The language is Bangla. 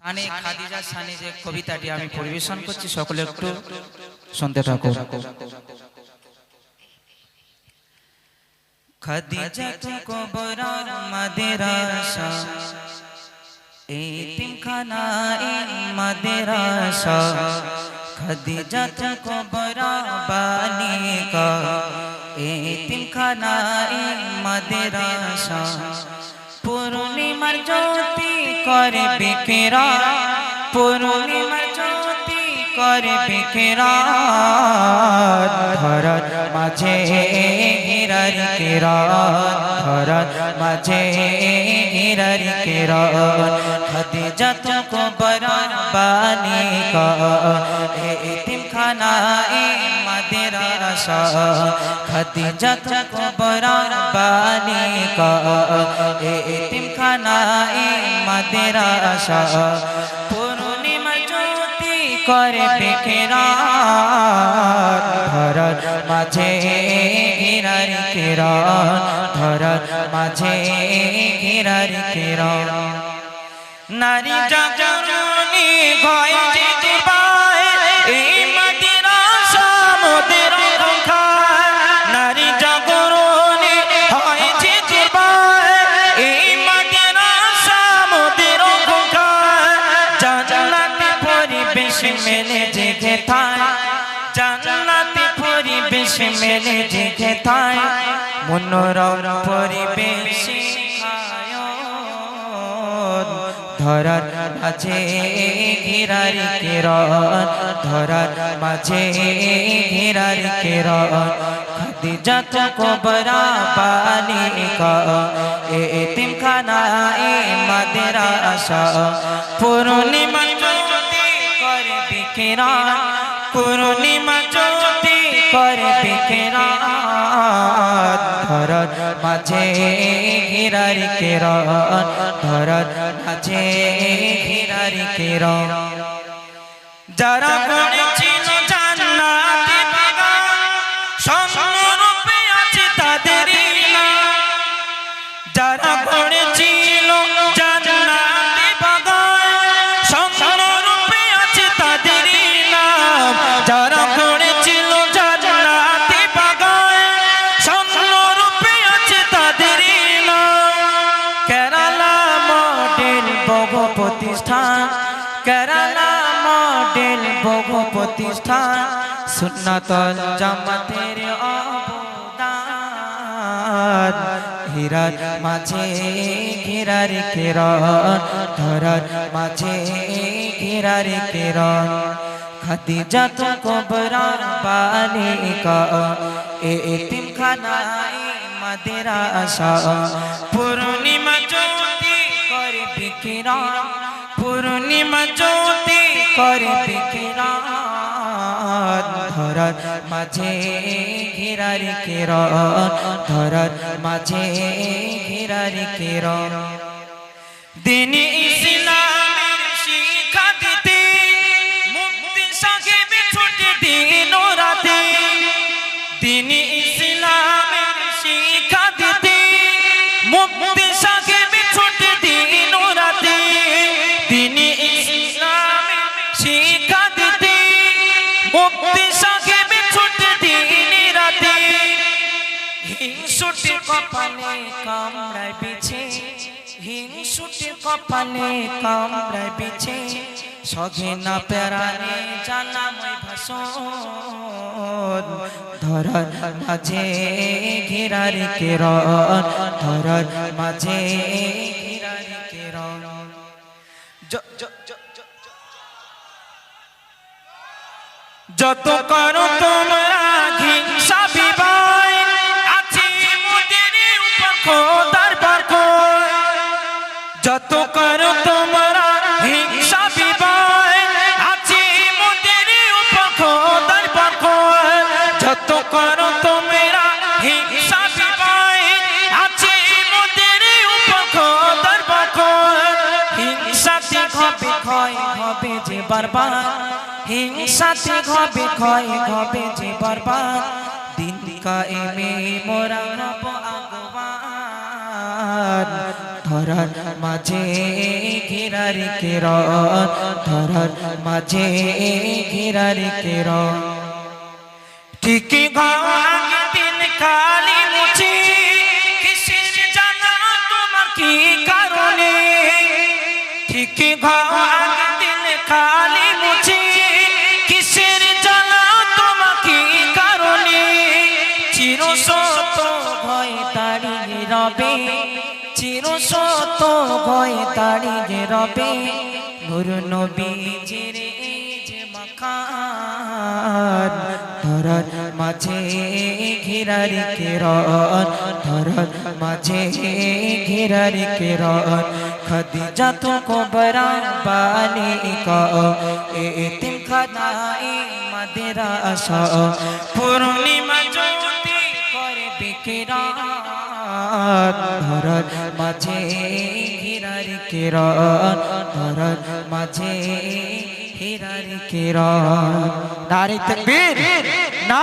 আনে খাদিজা শানে যে কবিতাটি আমি পরিবেশন করছি সকলে একটু শুনতে থাকুন। খাদিজা কুবরা মাদ্রাসা এতিমখানা মাদ্রাসা খাদিজা কুবরা বালিকা এতিমখানা মাদ্রাসা পূর্ণিমার জ্যোতি করে বিকেরা পূর্ণিমার জ্যোতি করে বিকেরা ধরার মাঝে হীরার কিরণ ধরার মাঝে হীরার কিরণ খাদিজা কুবরা বালিকা এতিমখানা মাদ্রাসা খাদিজা কুবরা বালিকা এতিমখানা মাদ্রাসা পূর্ণিমা জ্যোতি করে বিকেরা ধরার মাঝে হীরার কিরণ ধরার মাঝে হীরার কিরণ নারী জাগরণী গয়ে জীবায় এই মাদ্রাসা মোদের রক্ষায় নারী জাগরণী হয়েছে জীবায় এই মাদ্রাসা মোদের রক্ষায় জান্নাতি পরিবেশ মেলে জেগে থায় জান্নাতি পরিবেশ মেলে জেগে থায় মনোরম পরিবেশ ধরার মাঝে হীরার কিরণ ধরার মাঝে হীরার কিরণ খাদিজা কুবরা বালিকা এতিমখানা মাদ্রাসা পূর্ণিমা জ্যোতি করে বিকিরণ পূর্ণিমা জ্যোতি করে বিকিরণ ধরার মাঝে হীরার কিরণ ধরার মাঝে হীরার কিরণ যারা গড়েছিল জান্নাতি বাগান স্বর্ণরূপে আছে তাদের নাম যারা গড়েছিল জান্নাতি বাগান স্বর্ণরূপে আছে তাদের নাম যারা গড়েছিল জান্নাতি বাগান স্বর্ণরূপে আছে তাদের নাম কেরালা মডেল বহু প্রতিষ্ঠান কেরালা মডেল বহু প্রতিষ্ঠান সুন্নাতুল জামাতের অবদান হীরার মাঝে হীরার কিরণ ধরার মাঝে হীরার কিরণ খাদিজা কুবরা বালিকা এতিমখানা মাদ্রাসা পূর্ণিমা জ্যোতি করে বিকিরণ পূর্ণিমা জ্যোতি করে বিকিরণ ধরার মাঝে হীরার কিরণ ধরার মাঝে হীরার কিরণ দ্বীনে ইসলামের শিক্ষা দিতে মুফতি সাহেব ছুটে দিন রাতে দ্বীনে ইসলামের শিক্ষা দিতে মুফতি সাহেব ছুটে দিন রাতে দ্বীনে ইসলামের শিক্ষা দিতে মুফতি সাহেব ছুটে দিন রাতে হিংসুটে কপালে কামড়ায় বিছে হিংসুটে কপালে কামড়ায় বিছে সঘিনা প্যারানে জানাময় ভাষণ ধরার মাঝে হীরার কিরণ ধরার মাঝে হীরার কিরণ যত করো তোমরা হিংসা বিবাই আছে মোদের উপর খোদার বরকত যত করো তোমরা হিংসা বিবাই আছে মোদের উপর খোদার বরকত যত করো তোমরা হিংসা বিবাই আছে মোদের উপর খোদার বরকত হিংসাতে হবে ক্ষয় হবে যে বরবাদ হিংসাতে হবে ক্ষয় হবে যে বরবাদ দিন কায়েমে মোরা হব আগবান ধরার মাঝে ঘেরার কিরণ ধরার মাঝে ঘেরার কিরণ ঠিকই দিন খালি মুছে কিসের জানা তোমার কি কারণে ঠিকই দিন খালি মুছে কিসের জানা তোমার কি কারণে চিরসত ভয় দাঁড়িয়ে রবে চিরসত ভয় দাঁড়িয়ে রবে নূর নবীজির যে মাকান ধরার মাঝে ঘেরার কিরণ ধরার মাঝে ঘেরার কিরণ খাদিজা তো কুবরা বালিকা এতিম খানায়ে মাদ্রাসা পূর্ণিমা জ্যোতি করে বিকিরণ ধরার মাঝে ঘেরার কিরণ ধরার মাঝে ঘেরার কিরণ নারে তাকবীর না